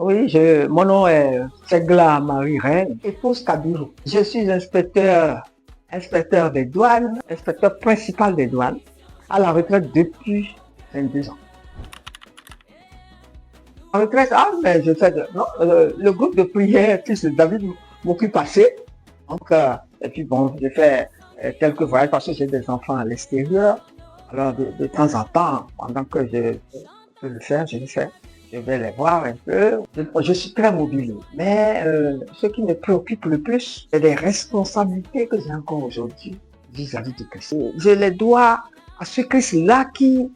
Oui, mon nom est Segla Marie-Reine, épouse Kabirou. Je suis inspecteur des douanes, inspecteur principal des douanes, à la retraite depuis 22 ans. En retraite, mais je fais non, le groupe de prière, fils de David, m'occupe assez. Donc, et puis bon, je fais quelques voyages parce que j'ai des enfants à l'extérieur. Alors, de temps en temps, pendant que je peux le faire, je le fais. Je vais les voir un peu. Je suis très mobile. Mais ce qui me préoccupe le plus, c'est les responsabilités que j'ai encore aujourd'hui vis-à-vis du Christ. Je les dois à ce Christ-là qui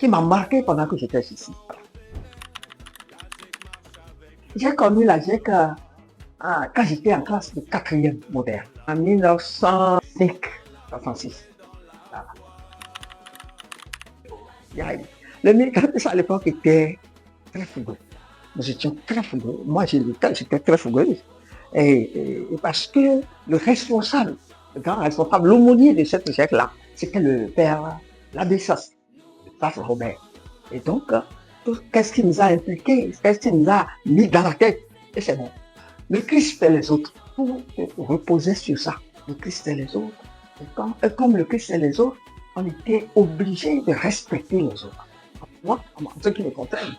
m'a marqué pendant que j'étais ici. J'ai connu la GIEC quand j'étais en classe de 4e moderne, en 1905-1966. Le militantisme à l'époque était très fougueux. Nous étions très fougueux. Moi, j'étais très fougueuse. Et parce que le responsable, le grand responsable, l'aumônier de cette GIEC-là, c'était le père, l'abbé Sas Robert. Et donc, qu'est-ce qui nous a impliqués? Qu'est-ce qui nous a mis dans la tête? Et c'est bon. Le Christ fait les autres. Pour reposer sur ça. Le Christ fait les autres. Et comme le Christ fait les autres, on était obligé de respecter les autres. Moi, ceux qui me comprennent.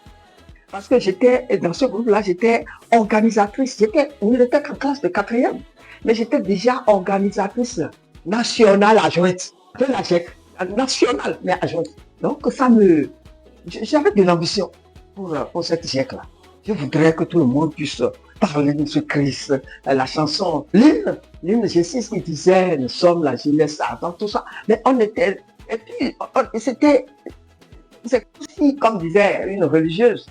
Parce que j'étais, dans ce groupe-là, j'étais organisatrice. On était en classe de 4e. Mais j'étais déjà organisatrice nationale adjointe de la GIEC. Nationale, mais adjointe. Donc, j'avais de l'ambition pour cette GIEC-là. Je voudrais que tout le monde puisse parler de ce Christ, la chanson, l'hymne G6 qui disait, nous sommes la jeunesse ardente, tout ça. Mais on était, et puis, c'est aussi, comme disait une religieuse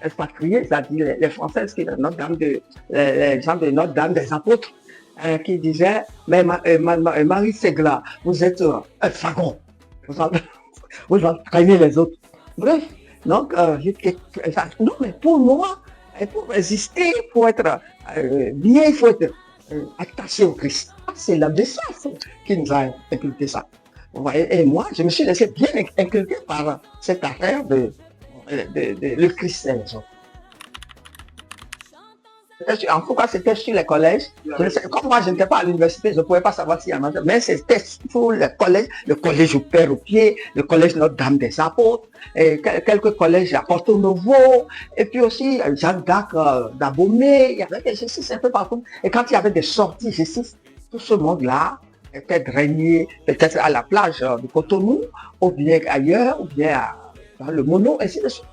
expatriée, c'est-à-dire les Françaises, les gens de Notre-Dame des Apôtres, qui disaient, mais Marie Segla, vous êtes un fagon. Vous entraînez les autres. Bref, donc, non, mais pour moi, pour résister, pour être bien, il faut être attaché au Christ. C'est la décence qui nous a inculqué ça. Et moi, je me suis laissé bien inculquer par cette affaire de le Christ et les autres. En tout cas, c'était sur les collèges. Comme moi, je n'étais pas à l'université, je ne pouvais pas savoir s'il y en avait. Mais c'était pour le collège au Père au Pied, le collège Notre-Dame des Apôtres, et quelques collèges à Porto Novo, et puis aussi Jeanne d'Arc d'Abomey. Il y avait des G6 un peu partout. Et quand il y avait des sorties G6, tout ce monde-là était drainé peut-être à la plage de Cotonou, ou bien ailleurs, ou bien dans le Mono, ainsi de suite.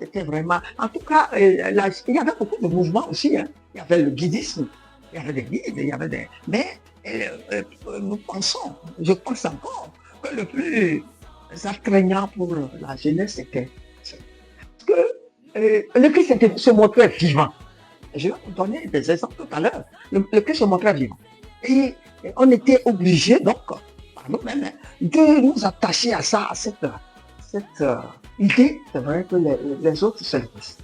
C'était vraiment... En tout cas, il y avait beaucoup de mouvements aussi. Hein. Il y avait le guidisme, il y avait des guides, il y avait des... Mais je pense encore, que le plus attrayant pour la jeunesse, c'était que le Christ se montrait vivant. Je vais vous donner des exemples tout à l'heure. Le Christ se montrait vivant. Et on était obligé, donc, par nous-mêmes, de nous attacher à ça, à cette idée, c'est vrai que les autres se le disent.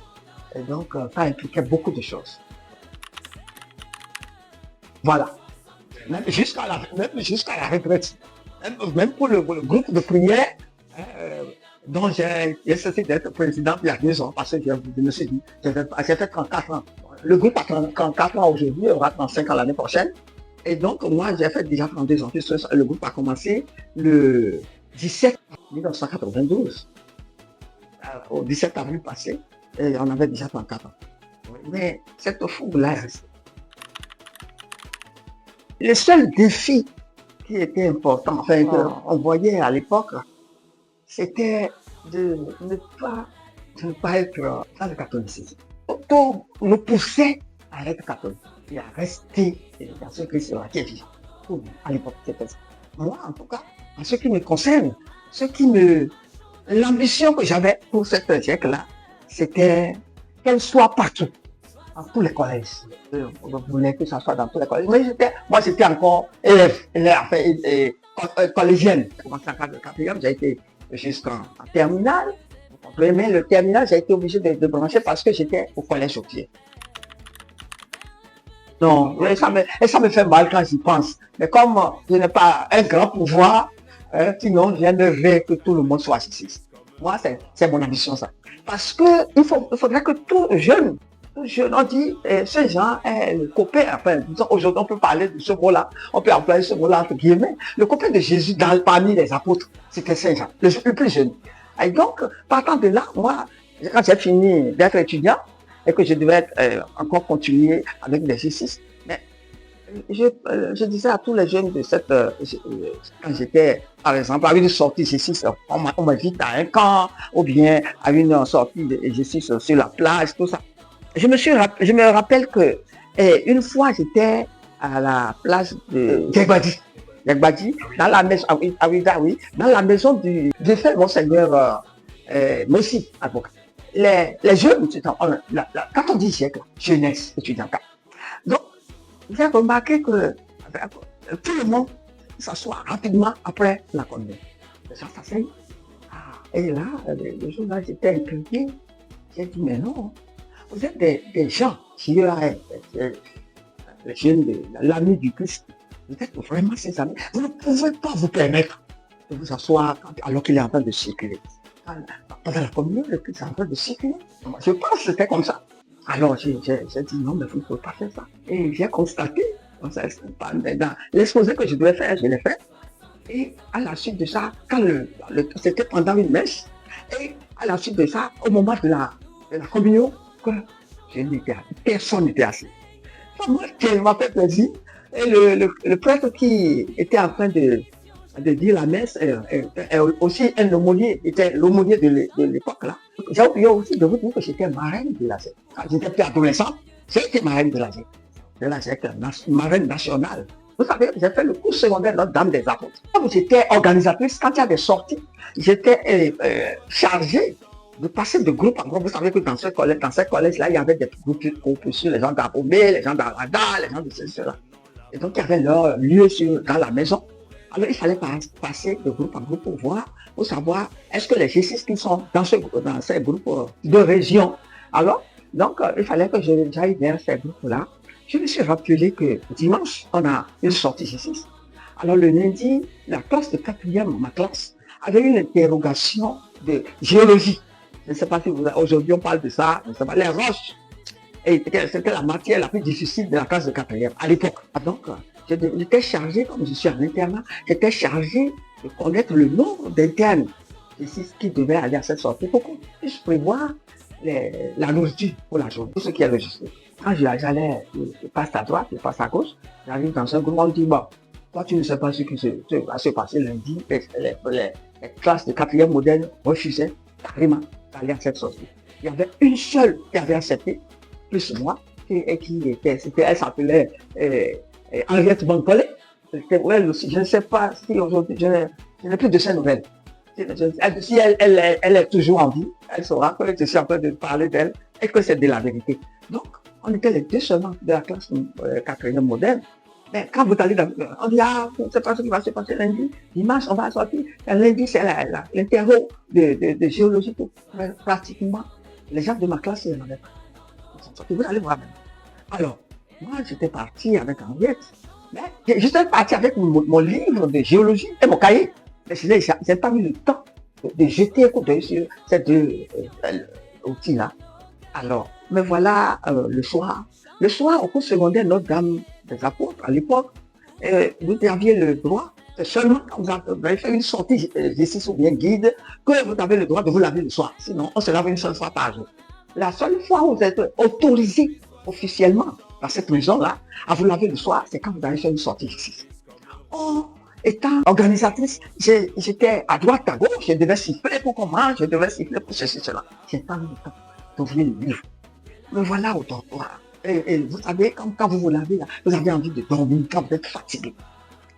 Et donc, ça impliquait beaucoup de choses. Voilà. Même jusqu'à la retraite. Même pour le groupe de prière, dont j'ai cessé d'être président il y a 2 ans, parce que je me suis dit, j'ai fait 34 ans. Le groupe a 34 ans aujourd'hui, il aura 35 ans l'année prochaine. Et donc, moi, j'ai fait déjà 32 ans. Le groupe a commencé le 17 1992. Au 17 avril passé, et on avait déjà 34 ans. Mais cette fougue-là est restée. Le seul défi qui était important, enfin, qu'on voyait à l'époque, c'était de ne pas être dans le catholicisme. Tout nous poussait à être catholique et à rester dans ce Christ-là qui est vivant. À l'époque, c'était ça. Moi, en tout cas, en ce qui me concerne, l'ambition que j'avais pour cette GIEC-là, c'était qu'elle soit partout, dans tous les collèges. Je voulais que ça soit dans tous les collèges. Mais moi, j'étais encore collégienne. J'ai commencé en 4e, j'ai été jusqu'en terminale. Mais le terminal, j'ai été obligé de brancher parce que j'étais au collège au pied. Non, et ça me fait mal quand j'y pense. Mais comme je n'ai pas un grand pouvoir, sinon je viendrais que tout le monde soit ici. Moi, c'est mon ambition, ça. Parce que il faudrait que tout jeune, on dit, ces gens est le copain, enfin, disons, aujourd'hui, on peut parler de ce mot-là, on peut employer ce mot-là entre guillemets, le copain de Jésus parmi les apôtres, c'était Saint Jean, le plus jeune. Et donc, partant de là, moi, quand j'ai fini d'être étudiant et que je devais encore continuer avec l'exercice, mais je disais à tous les jeunes de quand j'étais, par exemple, à une sortie d'exercice, on m'invite à un camp, ou bien à une sortie d'exercice sur la plage, tout ça. Je me rappelle que une fois j'étais à la plage de Yagbadi, dans la maison, dans la maison du défunt Monseigneur Mossi, avocat. Les jeunes, quand on dit siècle, jeunesse étudiante. Donc, j'ai remarqué que tout le monde s'assoit rapidement après la communion. Les gens s'asseyent. Et là, le jour-là, j'étais inquiété. J'ai dit, mais non, vous êtes des gens qui les jeunes de l'ami du Christ. Vous êtes vraiment ses amis. Vous ne pouvez pas vous permettre de vous asseoir alors qu'il est en train de circuler. Pendant la communion, le Christ est en train de circuler. Je pense que c'était comme ça. Alors j'ai dit non, mais vous ne pouvez pas faire ça. Et j'ai constaté, dans l'exposé que je devais faire, je l'ai fait. Et à la suite de ça, c'était pendant une messe, et à la suite de ça, au moment de la communion, personne n'était assis. Ça m'a tellement fait plaisir. Et le prêtre qui était en train de dire la messe est aussi un aumônier, était l'aumônier de l'époque là. J'ai oublié aussi de vous dire que j'étais marraine de la ZEC. Quand j'étais plus adolescent, j'étais marraine de la ZEC. De la ZEC, marraine nationale. Vous savez, j'ai fait le cours secondaire Notre-Dame des Apôtres. Quand j'étais organisatrice, quand il y a des sorties, j'étais chargée de passer de groupe en groupe. Vous savez que dans ce collège-là, il y avait des groupes sur les gens d'Abomé, les gens d'Arada, les gens de cela. Et donc, il y avait leur lieu dans la maison. Alors, il fallait passer de groupe en groupe pour savoir est-ce que les G6 qui sont dans ces groupes de région. Alors, donc, il fallait que j'aille vers ces groupes-là. Je me suis rappelé que dimanche, on a une sortie G6. Alors, le lundi, la classe de 4e, ma classe, avait une interrogation de géologie. Je ne sais pas si aujourd'hui on parle de ça, je ne sais pas, les roches. Et c'était la matière la plus difficile de la classe de 4e à l'époque. Donc, j'étais chargé, comme je suis en internat, j'étais chargé de connaître le nombre d'internes qui devaient aller à cette sortie pour qu'on puisse prévoir la nourriture pour la journée, tout ce qui est logistique. Quand j'allais, je passe à droite, je passe à gauche, j'arrive dans un groupe, on dit, bon, toi tu ne sais pas ce qui va se passer lundi, les classes de 4e modèle refusaient carrément d'aller à cette sortie. Il y avait une seule qui avait accepté, plus moi, elle s'appelait Henriette Bancolé. Elle aussi, je ne sais pas si aujourd'hui, je n'ai plus de ses nouvelles. Si elle est toujours en vie, elle saura que je suis en train de parler d'elle et que c'est de la vérité. Donc, on était les deux seulement de la classe 4e modèle. Mais quand vous allez on dit, on ne sait pas ce qui va se passer lundi, dimanche, on va sortir. Lundi, c'est l'interro de géologie. Pratiquement, les gens de ma classe, ils n'en avaient pas. Vous allez voir même. Alors, moi, j'étais parti avec Henriette. Mais j'étais parti avec mon livre de géologie et mon cahier. Mais je n'ai pas eu le temps de jeter un coup d'œil sur ces deux outils-là. Alors, me voilà le soir. Le soir, au cours secondaire Notre-Dame des Apôtres, à l'époque, vous aviez le droit, c'est seulement quand vous avez fait une sortie d'exercice ou bien guide, que vous avez le droit de vous laver le soir. Sinon, on se lave une seule fois par jour. La seule fois où vous êtes autorisé officiellement dans cette maison-là à vous laver le soir, c'est quand vous avez fait une sortie d'exercice. Étant organisatrice, j'étais à droite, à gauche, je devais siffler pour qu'on mange, je devais siffler pour ceci, cela. J'ai pas eu le temps d'ouvrir le livre. Me voilà au dortoir. Et vous savez, quand vous vous lavez, là, vous avez envie de dormir, quand vous êtes fatigué.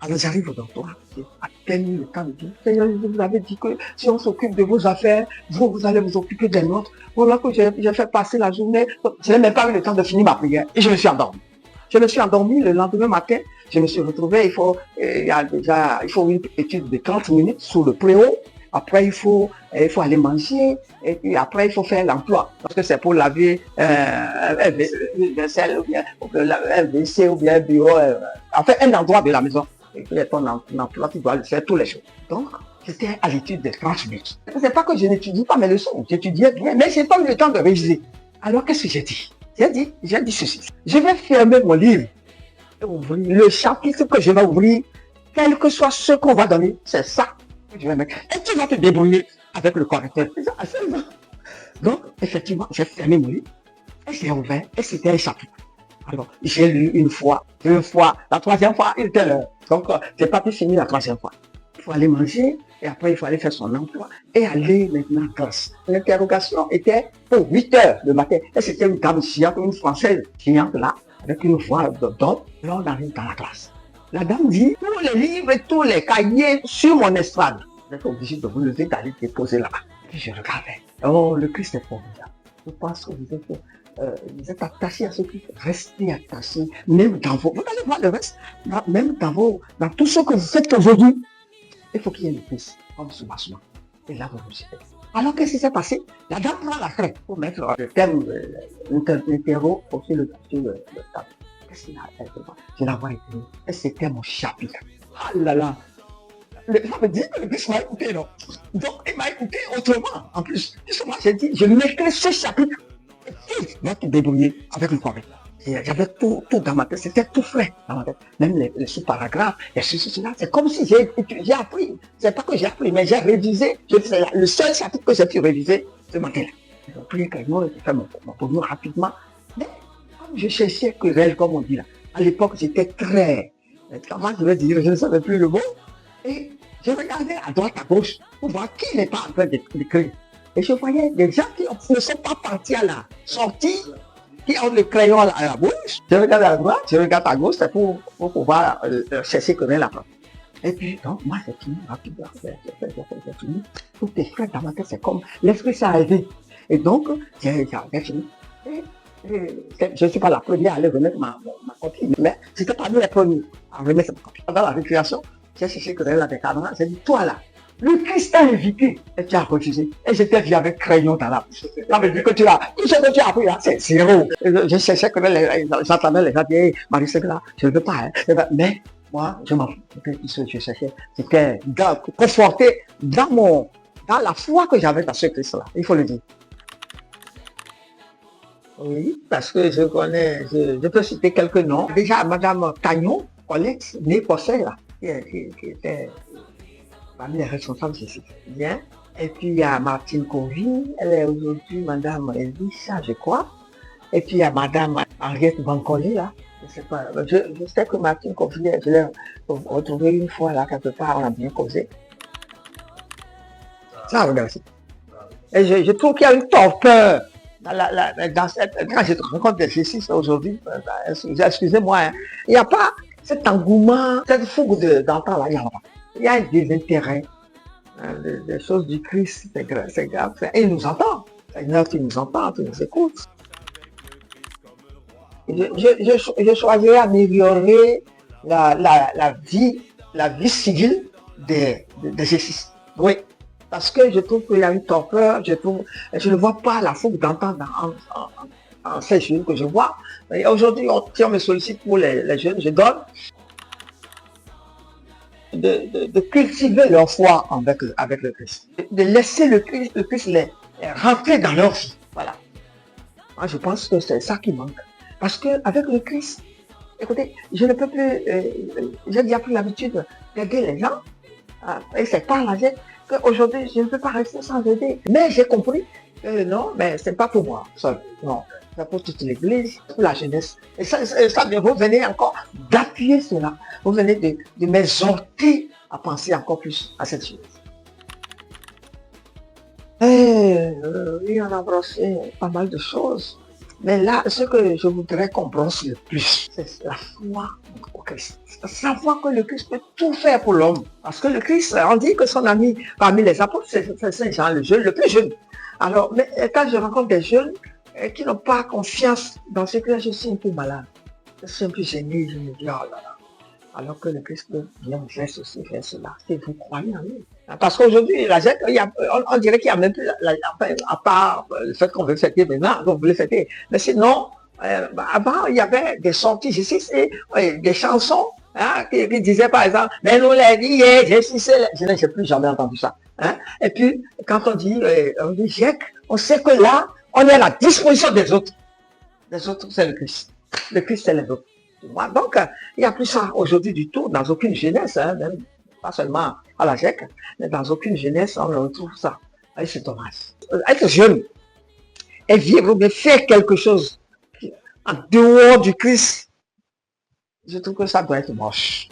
Alors j'arrive au dortoir, j'ai à peine eu le temps de dire, Seigneur, vous avez dit que si on s'occupe de vos affaires, vous allez vous occuper des nôtres. Voilà que j'ai fait passer la journée, je n'ai même pas eu le temps de finir ma prière et je me suis endormi. Je me suis endormi le lendemain matin, je me suis retrouvé, il faut une étude de 30 minutes sous le préau. Après, il faut aller manger, et puis après, il faut faire l'emploi. Parce que c'est pour laver un WC ou bien un bureau, enfin un endroit de la maison. Et puis, ton emploi, tu dois le faire tous les jours. Donc, j'étais à l'étude des 30 minutes. C'est pas que je n'étudie pas mes leçons, j'étudiais bien, mais j'ai pas eu le temps de réviser. Alors qu'est-ce que j'ai dit? J'ai dit ceci. Je vais fermer mon livre et ouvrir le chapitre que je vais ouvrir, quel que soit ce qu'on va donner, c'est ça que je vais mettre. Et tu vas te débrouiller avec le correcteur. Donc, effectivement, j'ai fermé mon livre et j'ai ouvert et c'était un chapitre. Alors, j'ai lu une fois, deux fois, la troisième fois, il était l'heure. Donc, j'ai pas pu finir la troisième fois. Il faut aller manger et après il faut aller faire son emploi et aller maintenant en classe. L'interrogation était pour 8 heures le matin. Et c'était une dame chiante, une française chiante là, avec une voix d'homme. Là, on arrive dans la classe. La dame dit, tous les livres et tous les cahiers sur mon estrade. J'étais obligé de vous lever, d'aller déposer là-bas. Puis je regardais. Oh, le Christ est formidable. Je pense que vous êtes attachés à ce Christ. Restez attachés, même dans vos... Vous allez voir le reste. Même dans tout ce que vous faites aujourd'hui. Il faut qu'il y ait le Christ comme soubassement. Et là, vous vous êtes. Alors, qu'est-ce qui s'est passé? La dame prend la craie pour mettre le thème, l'interro sur le table. Qu'est-ce qu'il a fait? Je la vois écrire. Et c'était mon chapitre. Ah là là! Ça veut dire que le Christ m'a écouté, non? Donc, il m'a écouté autrement. En plus, justement, j'ai dit, je mettrai ce chapitre. Et tu vas te débrouiller avec le correct. J'avais tout dans ma tête, c'était tout frais dans ma tête. Même les sous-paragraphes, et ceci, là, c'est comme si j'ai appris. C'est pas que j'ai appris, mais j'ai révisé. Le seul chapitre que j'ai pu réviser, ce matin-là. J'ai pris un crayon, j'ai fait mon tonneau rapidement. Mais comme je cherchais querelle, comme on dit là, à l'époque, j'étais très... Comment je vais dire, je ne savais plus le mot. Et je regardais à droite, à gauche, pour voir qui n'est pas en train d'écrire. Et je voyais des gens qui ne sont pas partis à la sortie, qui ont le crayon à la bouche. Je regarde à droite, je regarde à gauche, c'est pour pouvoir chercher connaître la preuve. Et puis, donc, moi, j'ai fini rapidement, j'ai fini. Tout est frais dans ma tête, c'est comme l'esprit s'est arrivé. Et donc, j'ai fini. Et je ne suis pas la première à aller remettre ma copie, mais c'était parmi les premiers à remettre ma copie. Dans la récréation, j'ai cherché connaître la camarades, j'ai dit, toi là, le Christ t'a invité et tu as refusé. Et j'étais vu avec crayon dans la bouche. Ça veut dire que tout ce que tu as appris là, c'est zéro. Je cherchais que j'entendais les gens dire, hey, Marie-Sègue là, je ne veux pas. Hein. Mais moi, je m'en fous. Ce que je cherchais, c'était conforter dans la foi que j'avais dans ce Christ-là. Il faut le dire. Oui, parce que je connais, je peux citer quelques noms. Déjà, Madame Cagnon, Colette, née Posset, là, qui était parmi les responsables de ce bien. Et puis il y a Martine Covy, elle est aujourd'hui Madame Elisa, je crois. Et puis il y a Madame Henriette Bancoli, là. Je sais pas. Je sais que Martine Covy, je l'ai retrouvée une fois là, quelque part, on a bien causé. Ça, regarde ici. Et je trouve qu'il y a une torpeur dans cette. Quand je rencontre des justices aujourd'hui, excusez-moi, hein, il n'y a pas cet engouement, cette fougue d'antan là, il n'y en a pas. Il y a des intérêts, des choses du Christ, c'est grave. Et il nous entend. Seigneur, tu nous entends, tu nous écoutes. Je choisirais d'améliorer la vie civile des justices. Oui. Parce que je trouve qu'il y a une torpeur, je ne vois pas la fougue d'entendre en ces jeunes que je vois. Aujourd'hui, si on me sollicite pour les jeunes, je donne de cultiver leur foi avec le Christ. De laisser le Christ les rentrer dans leur vie. Voilà. Moi, je pense que c'est ça qui manque. Parce qu'avec le Christ, écoutez, je ne peux plus, j'ai déjà pris l'habitude d'aider les gens, et c'est par la vie qu'aujourd'hui, je ne peux pas rester sans aider. Mais j'ai compris que non, mais c'est pas pour moi seul. Non, c'est pour toute l'église, pour la jeunesse. Et ça, vous venez encore d'appuyer cela. Vous venez de m'exhorter à penser encore plus à cette chose. Oui, on a brossé pas mal de choses. Mais là, ce que je voudrais qu'on brosse le plus, c'est la foi au Christ. Savoir que le Christ peut tout faire pour l'homme. Parce que le Christ, on dit que son ami parmi les apôtres, c'est Saint Jean, le jeune, le plus jeune. Alors, mais quand je rencontre des jeunes qui n'ont pas confiance dans ce que je suis un peu malade, je suis un peu gêné, je me dis, oh là là. Alors que le Christ peut bien faire ceci, faire cela, si vous croyez en lui. Parce qu'aujourd'hui, on dirait qu'il y a même plus, à part le fait qu'on veut fêter maintenant, qu'on voulait fêter. Mais sinon, avant, il y avait des sorties ici, des chansons hein, qui disait par exemple, mais nous les dit, je n'ai plus jamais entendu ça. Hein. Et puis, quand on dit GIEC, on sait que là, on est à la disposition des autres. Les autres, c'est le Christ. Le Christ, c'est les autres. Donc, il n'y a plus ça aujourd'hui du tout, dans aucune jeunesse, hein, même, pas seulement à la GIEC, mais dans aucune jeunesse, on retrouve ça. Et c'est dommage. Être jeune et vivre, mais faire quelque chose en dehors du Christ, je trouve que ça doit être moche.